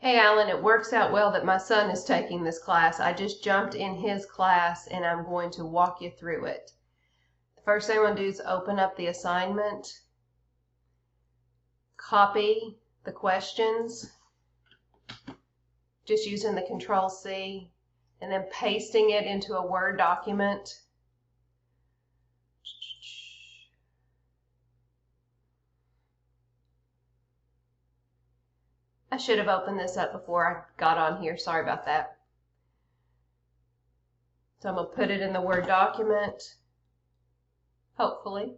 Hey Alan, it works out well that my son is taking this class. I just jumped in his class and I'm going to walk you through it. The first thing I'm going to do is open up the assignment, copy the questions, just using the Control-C, and then pasting it into a Word document. I should have opened this up before I got on here. Sorry about that. So I'm going to put it in the Word document, hopefully,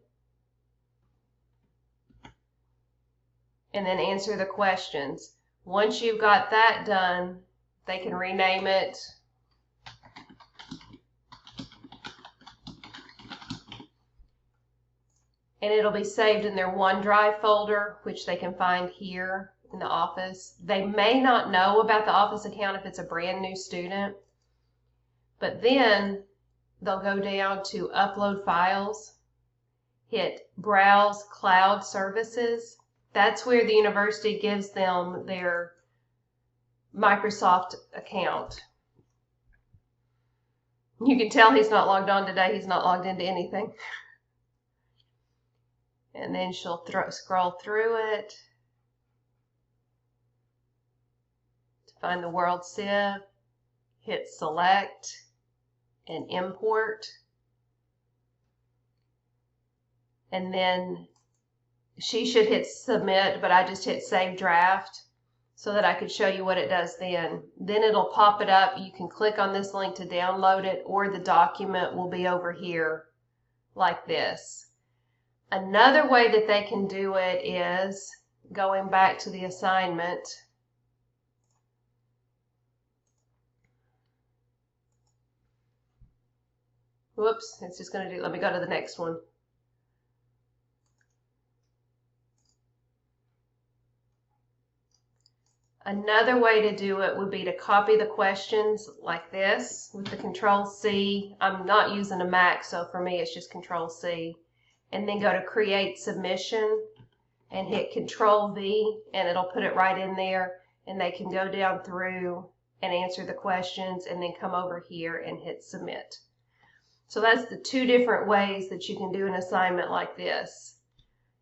and then answer the questions. Once you've got that done, they can rename it. And it'll be saved in their OneDrive folder, which they can find here in the office. They may not know about the office account if it's a brand new student, but then they'll go down to Upload Files, hit Browse Cloud Services. That's where the university gives them their Microsoft account. You can tell he's not logged on today. He's not logged into anything. And then she'll scroll through it to find the World Civ, hit Select and Import. And then she should hit Submit, but I just hit Save Draft so that I could show you what it does then. Then it'll pop it up. You can click on this link to download it, or the document will be over here like this. Another way that they can do it is going back to the assignment. Whoops, it's just going to do, let me go to the next one. Another way to do it would be to copy the questions like this with the Control-C. I'm not using a Mac, so for me it's just Control-C. And then go to Create Submission and hit Control-V, and it'll put it right in there, and they can go down through and answer the questions and then come over here and hit Submit. So that's the two different ways that you can do an assignment like this.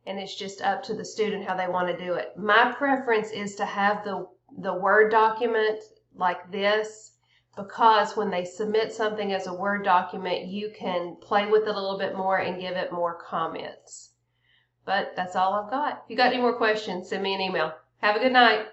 And it's just up to the student how they want to do it. My preference is to have the Word document like this, because when they submit something as a Word document, you can play with it a little bit more and give it more comments. But that's all I've got. If you got any more questions, send me an email. Have a good night.